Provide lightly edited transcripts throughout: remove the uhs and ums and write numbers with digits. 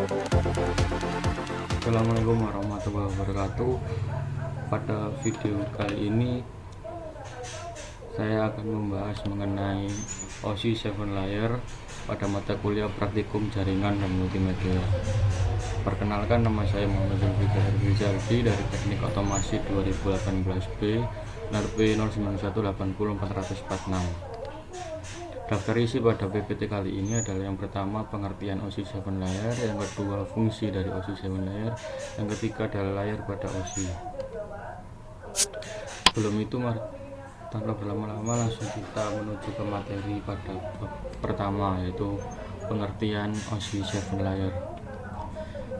Assalamualaikum warahmatullahi wabarakatuh. Pada video kali ini saya akan membahas mengenai OSI 7 layer pada mata kuliah praktikum jaringan dan multimedia. Perkenalkan, nama saya Muhammad Zulfikar Rizaldi dari Teknik Otomasi 2018B, NRP 09180446. Daftar isi pada PPT kali ini adalah yang pertama pengertian OSI 7 layer, yang kedua fungsi dari OSI 7 layer, yang ketiga adalah layer pada OSI. Sebelum itu, tanpa berlama-lama langsung kita menuju ke materi pada pertama, yaitu pengertian OSI 7 layer.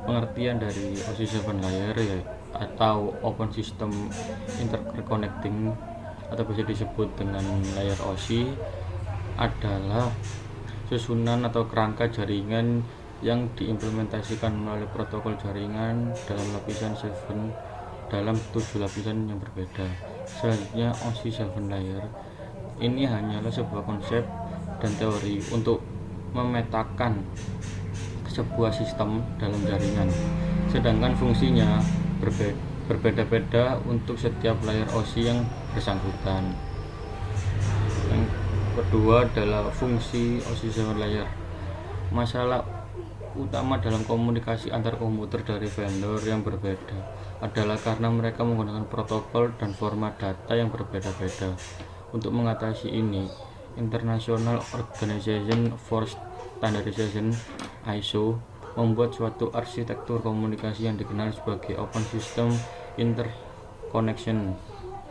Pengertian dari OSI 7 layer atau Open System Interconnecting atau bisa disebut dengan layer OSI adalah susunan atau kerangka jaringan yang diimplementasikan melalui protokol jaringan dalam lapisan 7 lapisan yang berbeda. Selanjutnya, OSI 7 layer ini hanyalah sebuah konsep dan teori untuk memetakan sebuah sistem dalam jaringan, sedangkan fungsinya berbeda-beda untuk setiap layer OSI yang bersangkutan. Yang kedua adalah fungsi OSI 7 layer. Masalah utama dalam komunikasi antar komputer dari vendor yang berbeda adalah karena mereka menggunakan protokol dan format data yang berbeda-beda. Untuk mengatasi ini, International Organization for Standardization (ISO) membuat suatu arsitektur komunikasi yang dikenal sebagai Open System Interconnection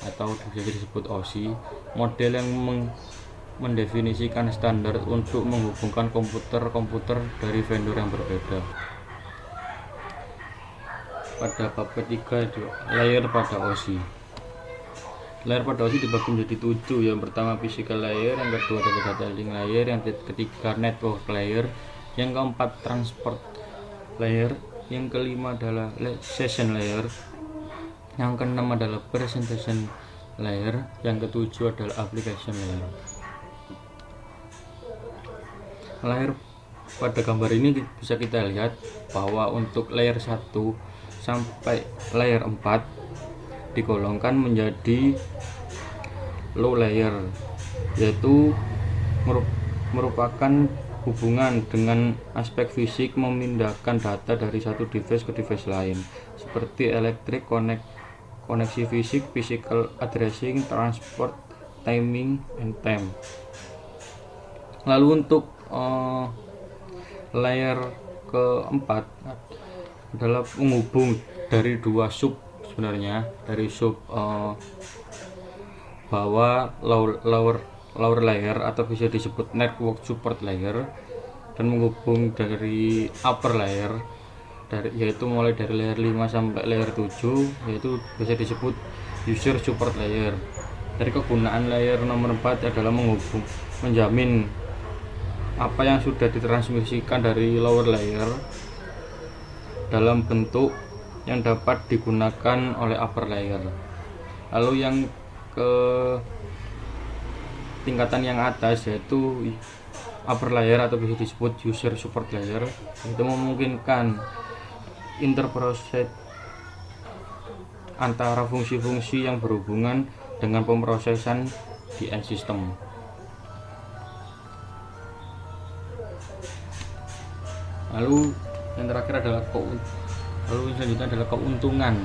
atau bisa disebut OSI, model yang mendefinisikan standar untuk menghubungkan komputer-komputer dari vendor yang berbeda. Pada bab ketiga, layer pada OSI. Layer pada OSI dibagi menjadi 7. Yang pertama physical layer, yang kedua adalah data link layer, yang ketiga network layer, yang keempat transport layer, yang kelima adalah session layer, yang keenam adalah presentation layer, yang ketujuh adalah application layer. Layer pada gambar ini bisa kita lihat bahwa untuk layer 1 sampai layer 4 digolongkan menjadi low layer, yaitu merupakan hubungan dengan aspek fisik memindahkan data dari satu device ke device lain, seperti elektrik, koneksi fisik, physical addressing, transport, timing, and time. Lalu untuk layer keempat adalah penghubung dari dua sub, sebenarnya dari sub bawah lower layer atau bisa disebut network support layer, dan menghubung dari upper layer yaitu mulai dari layer 5 sampai layer 7, yaitu bisa disebut user support layer. Dari kegunaan layer nomor 4 adalah menjamin apa yang sudah ditransmisikan dari lower layer dalam bentuk yang dapat digunakan oleh upper layer. Lalu yang ke tingkatan yang atas, yaitu upper layer atau bisa disebut user support layer, itu memungkinkan interproses antara fungsi-fungsi yang berhubungan dengan pemrosesan di end system. Lalu yang terakhir adalah selanjutnya adalah keuntungan.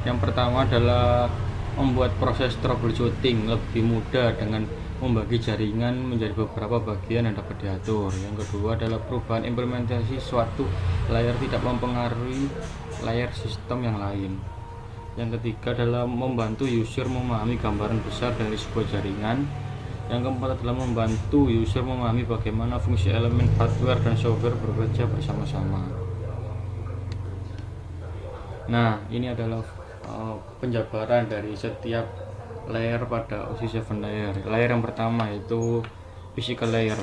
Yang pertama adalah membuat proses troubleshooting lebih mudah dengan membagi jaringan menjadi beberapa bagian yang dapat diatur. Yang kedua adalah perubahan implementasi suatu layer tidak mempengaruhi layer sistem yang lain. Yang ketiga adalah membantu user memahami gambaran besar dari sebuah jaringan. Yang keempat adalah membantu user memahami bagaimana fungsi elemen hardware dan software bekerja bersama-sama. Nah, ini adalah penjabaran dari setiap layer pada OSI 7 layer. Layer yang pertama yaitu physical layer.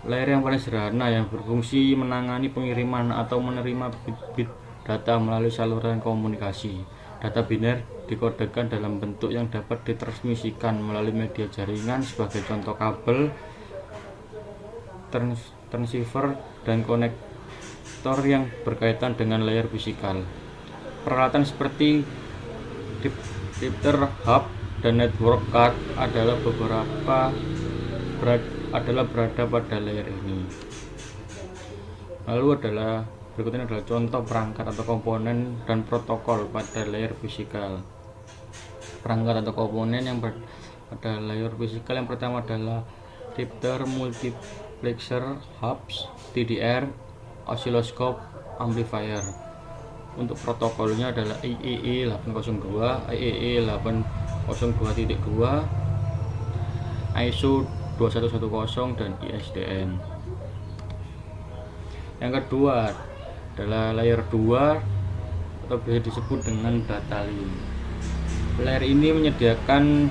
Layer yang paling sederhana yang berfungsi menangani pengiriman atau menerima bit data melalui saluran komunikasi. Data biner dikodekan dalam bentuk yang dapat ditransmisikan melalui media jaringan, sebagai contoh kabel, transceiver, dan konektor yang berkaitan dengan layer fisikal. Peralatan seperti adapter, hub, dan network card adalah berada pada layer ini. Lalu berikutnya adalah contoh perangkat atau komponen dan protokol pada layer fisikal. Perangkat atau komponen yang pada layer fisikal yang pertama adalah adapter, multiplexer, hubs, TDR, oscilloscope, amplifier. Untuk protokolnya adalah IEE 802, IEE 802.2, ISO 2110, dan ISDN. Yang kedua adalah layer 2 atau bisa disebut dengan data link. Layer ini menyediakan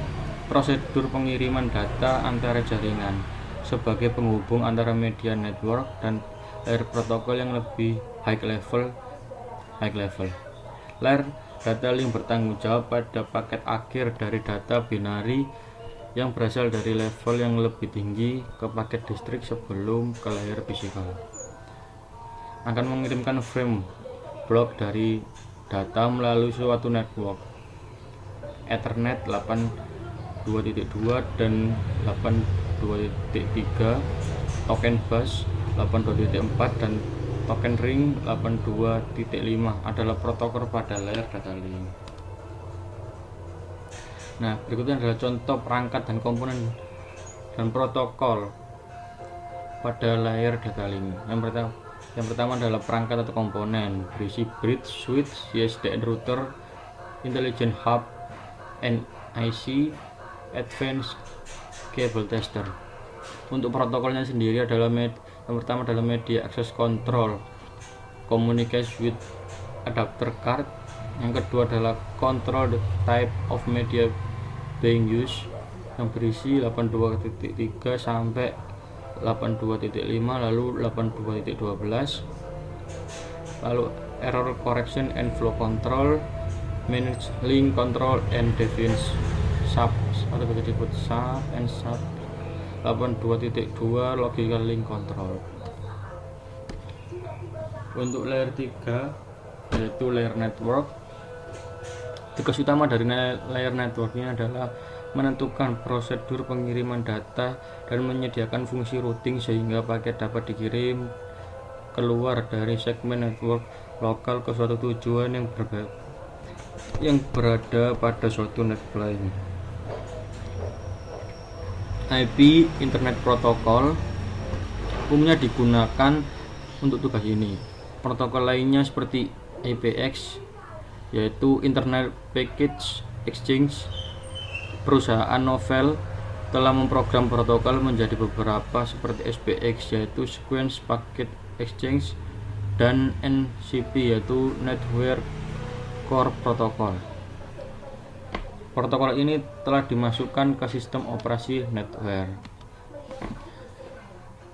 prosedur pengiriman data antara jaringan sebagai penghubung antara media network dan layer protokol yang lebih high level. Layer data link bertanggung jawab pada paket akhir dari data binari yang berasal dari level yang lebih tinggi ke paket distrik sebelum ke layer fisikal. Akan mengirimkan frame blok dari data melalui suatu network Ethernet 8.2.2 dan 8.2.3, token bus 8.2.4, dan token ring 82.5 adalah protokol pada layer data link. Nah, berikutnya adalah contoh perangkat dan komponen dan protokol pada layer data link. Yang pertama adalah perangkat atau komponen berisi bridge, switch, ISDN router, intelligent hub, NIC, advanced cable tester. Untuk protokolnya sendiri adalah yang pertama adalah media access control, communicates with adapter card. Yang kedua adalah control the type of media being used, yang berisi 82.3 sampai 82.5, lalu 82.12, lalu error correction and flow control, manage link control and define sub atau bisa disebut sub and sub, 82.2 logical link control. Untuk layer 3 yaitu layer network, tugas utama dari layer network ini adalah menentukan prosedur pengiriman data dan menyediakan fungsi routing sehingga paket dapat dikirim keluar dari segmen network lokal ke suatu tujuan yang berada pada suatu network lain. IP Internet Protocol umumnya digunakan untuk tugas ini. Protokol lainnya seperti IPX yaitu Internet Package Exchange. Perusahaan Novell telah memprogram protokol menjadi beberapa seperti SPX yaitu Sequence Packet Exchange, dan NCP yaitu Network Core Protocol. Protokol ini telah dimasukkan ke sistem operasi network.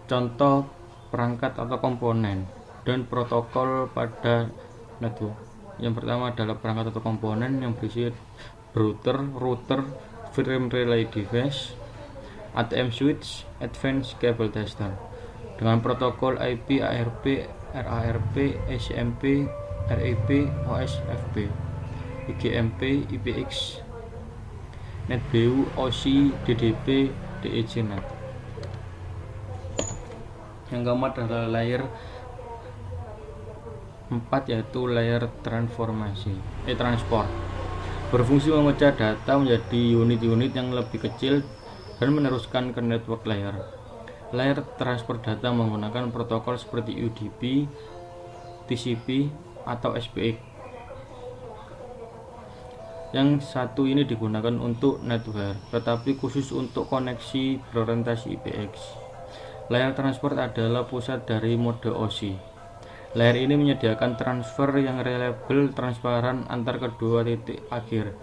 Contoh perangkat atau komponen dan protokol pada network. Yang pertama adalah perangkat atau komponen yang berisi router, frame relay device, ATM switch, advanced cable tester dengan protokol IP, ARP, RARP, SCMP, RIP, OSFP, IGMP, IPX, NetBEU, OSI, DDP, DECnet. Yang keempat adalah layer 4 yaitu layer transport. Berfungsi memecah data menjadi unit-unit yang lebih kecil dan meneruskan ke network layer. Layer transport data menggunakan protokol seperti UDP, TCP, atau SPX. Yang satu ini digunakan untuk network, tetapi khusus untuk koneksi berorientasi IPX. Layer transport adalah pusat dari mode OSI. Layer ini menyediakan transfer yang reliable, transparan antar kedua titik akhir.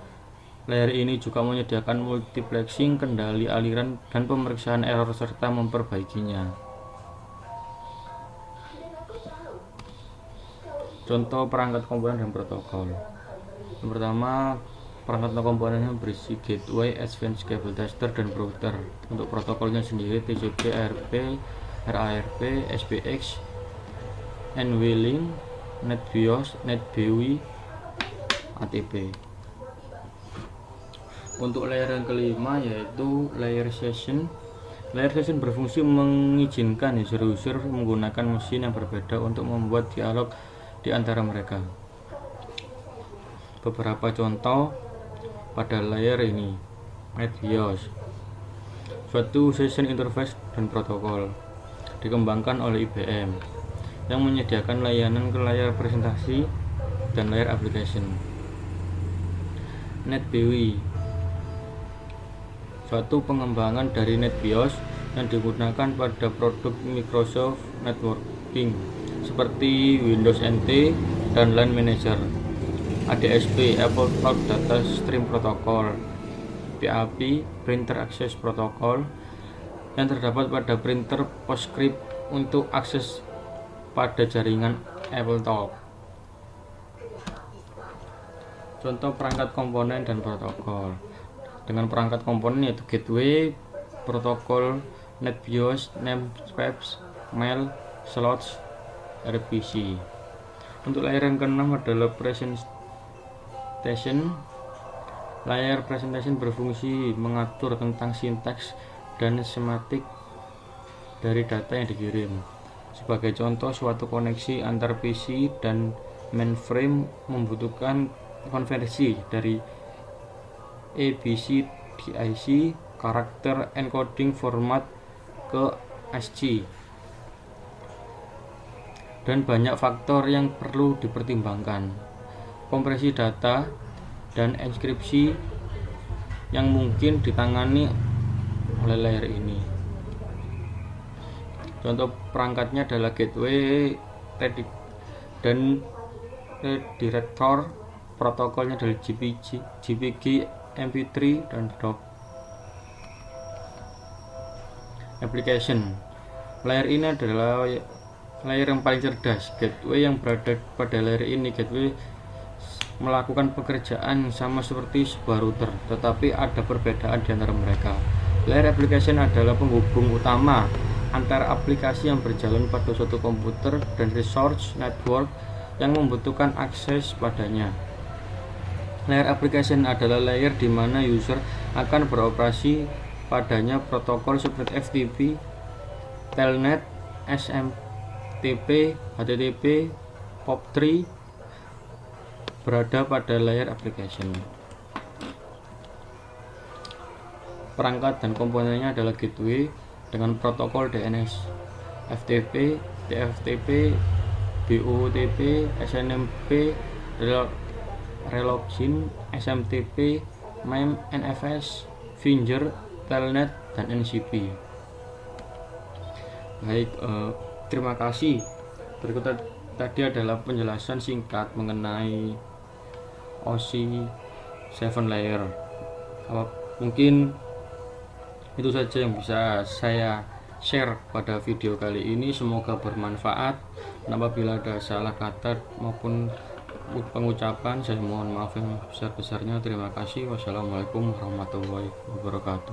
Layer ini juga menyediakan multiplexing, kendali aliran, dan pemeriksaan error serta memperbaikinya. Contoh perangkat komponen dan protokol. Yang pertama, perangkat atau komponennya berisi gateway, advanced cable tester, dan router. Untuk protokolnya sendiri TCP, ARP, RARP, SPX, NVLink, NetBIOS, NetBEUI, ATP. Untuk layer yang kelima yaitu layer session. Layer session berfungsi mengizinkan user-user menggunakan mesin yang berbeda untuk membuat dialog di antara mereka. Beberapa contoh pada layer ini: NetBIOS, suatu session interface dan protokol dikembangkan oleh IBM yang menyediakan layanan ke layar presentasi dan layar application. NetBEUI, suatu pengembangan dari NetBIOS yang digunakan pada produk Microsoft Networking seperti Windows NT dan LAN Manager. ADSP, Apple Cloud Data Stream Protocol. PAP, Printer Access Protocol, yang terdapat pada printer PostScript untuk akses pada jaringan AppleTalk. Contoh perangkat komponen dan protokol. Dengan perangkat komponen yaitu gateway, protokol, NetBIOS, namespace, mail, slots, RPC. Untuk layer yang keenam adalah presentation. Layar presentation berfungsi mengatur tentang sintaks dan semantik dari data yang dikirim. Sebagai contoh, suatu koneksi antar PC dan mainframe membutuhkan konversi dari ABCDIC karakter encoding format ke ASCII, dan banyak faktor yang perlu dipertimbangkan. Kompresi data dan enkripsi yang mungkin ditangani oleh layer ini. Contoh perangkatnya adalah gateway dan redirector. Protokolnya adalah GPG, MP3, dan DOC. Application. Layer ini adalah layer yang paling cerdas. Gateway yang berada pada layer ini, gateway melakukan pekerjaan sama seperti sebuah router, tetapi ada perbedaan di antara mereka. Layer application adalah penghubung utama antara aplikasi yang berjalan pada suatu komputer dan resource network yang membutuhkan akses padanya. Layer application adalah layer di mana user akan beroperasi padanya protokol seperti FTP, Telnet, SMTP, HTTP, POP3 berada pada layer application. Perangkat dan komponennya adalah gateway dengan protokol DNS, FTP, TFTP, BOOTP, SNMP, Relogin, SMTP, MIME, NFS, Finger, Telnet, dan NCP. Baik, terima kasih. Berikut tadi adalah penjelasan singkat mengenai OSI 7 layer. Mungkin itu saja yang bisa saya share pada video kali ini. Semoga bermanfaat. Apabila ada salah kata maupun pengucapan, saya mohon maaf yang besar-besarnya. Terima kasih. Wassalamualaikum warahmatullahi wabarakatuh.